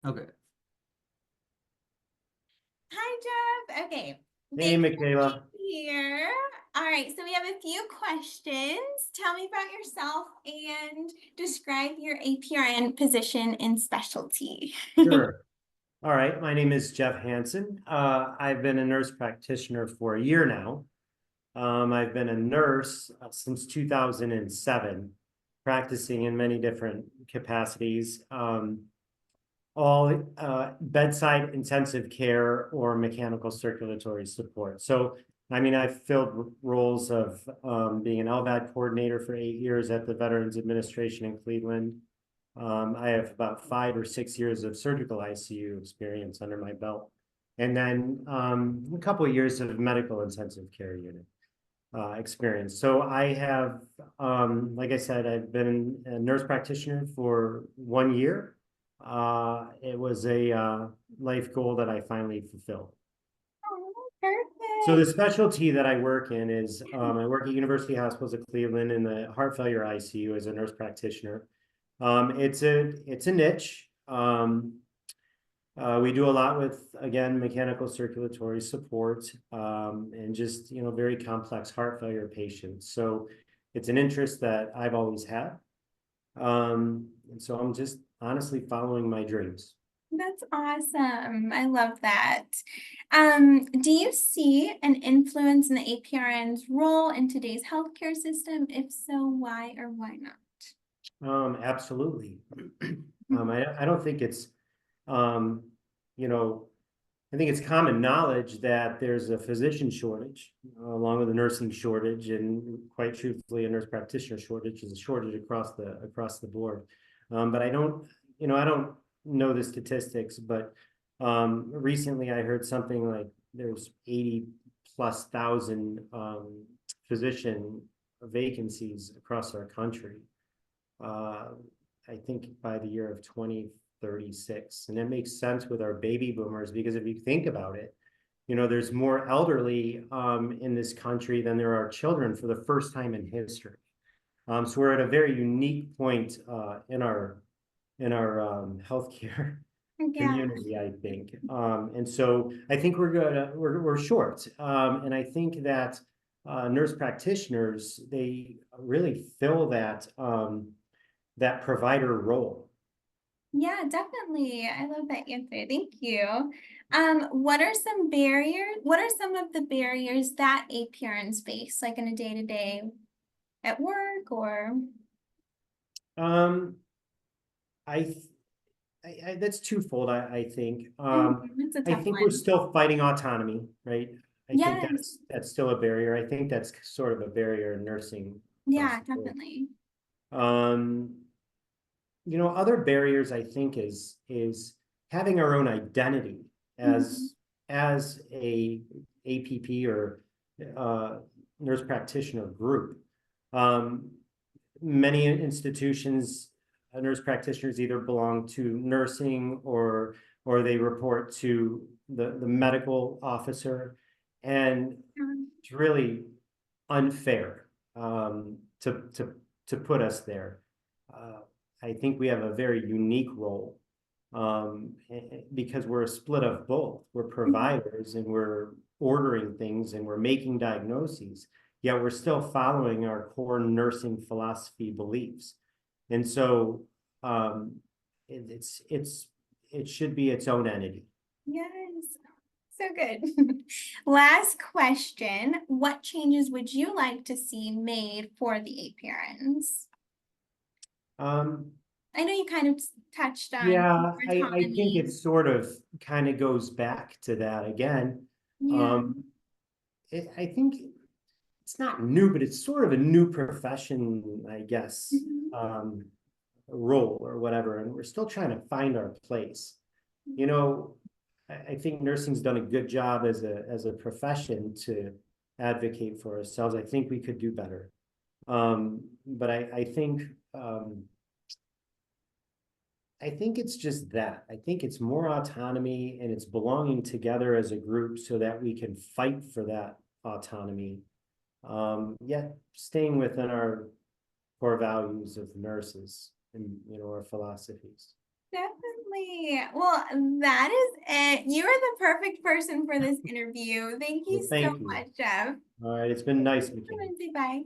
Okay. Hi, Jeff. Okay. Hey, Thanks for Michaela. being here. All right, so we have a few questions. Tell me about yourself and describe your APRN position and specialty. Sure. All right. My name is Jeff Hansen. I've been a nurse practitioner for a year now. I've been a nurse since 2007, practicing in many different capacities, all bedside intensive care or mechanical circulatory support. So, I mean, I've filled roles of being an LVAD coordinator for 8 years at the Veterans Administration in Cleveland. I have about 5 or 6 years of surgical ICU experience under my belt, and then a couple of years of medical intensive care unit experience. So I have, like I said, I've been a nurse practitioner for 1 year. It was a life goal that I finally fulfilled. Oh, So the perfect. specialty that I work in is I work at University Hospitals of Cleveland in the heart failure ICU as a nurse practitioner. It's a niche. We do a lot with, again, mechanical circulatory support and just, very complex heart failure patients. So it's an interest that I've always had. And so I'm just honestly following my dreams. That's awesome. I love that. Do you see an influence in the APRN's role in today's healthcare system? If so, why or why not? Absolutely. I don't think it's, um, you know, I think it's common knowledge that there's a physician shortage, along with a nursing shortage, and quite truthfully, a nurse practitioner shortage is a shortage across the board. But I don't know the statistics, but recently I heard something like there's 80 plus thousand physician vacancies across our country. Uh, I think by the year of 2036. And that makes sense with our baby boomers, because if you think about it, there's more elderly in this country than there are children for the first time in history. So we're at a very unique point in our healthcare Yeah. community, I think. And so I think we're short. And I think that nurse practitioners, they really fill that provider role. Yeah, definitely. I love that answer. Thank you. What are some barriers? What are some of the barriers that APRNs face, like in a day-to-day at work or? Um, I, that's twofold. I think. It's a I tough think we're one. still fighting autonomy, right? I think Yes. that's still a barrier. I think that's sort of a barrier in nursing across Yeah, the board. definitely. Um, Other barriers I think is having our own identity Mhm. as a APP or uh, nurse practitioner group. Um, Many institutions, nurse practitioners either belong to nursing or they report to the medical officer, and it's really unfair to put us there. Uh, I think we have a very unique role because we're a split of both. We're Mhm. providers and we're ordering things and we're making diagnoses, yet we're still following our core nursing philosophy beliefs. And so it should be its own entity. Yes. So good. Last question. What changes would you like to see made for the APRNs? Um, I know you kind of touched on Yeah, I think autonomy. it sort of kind of goes back to that again. Yeah. Um, I think it's not new, but it's sort of a new profession, I guess, Mhm. role or whatever, and we're still trying to find our place. You know, I think nursing's done a good job as a profession to advocate for ourselves. I think we could do better. But um, I think it's just that. I think it's more autonomy and it's belonging together as a group so that we can fight for that autonomy, yet staying within our core values of nurses and our philosophies. Definitely. Well, that is it. You are the perfect person for this interview. Thank you Well, so thank you. much, Jeff. All right, it's been nice, McKinney. Bye.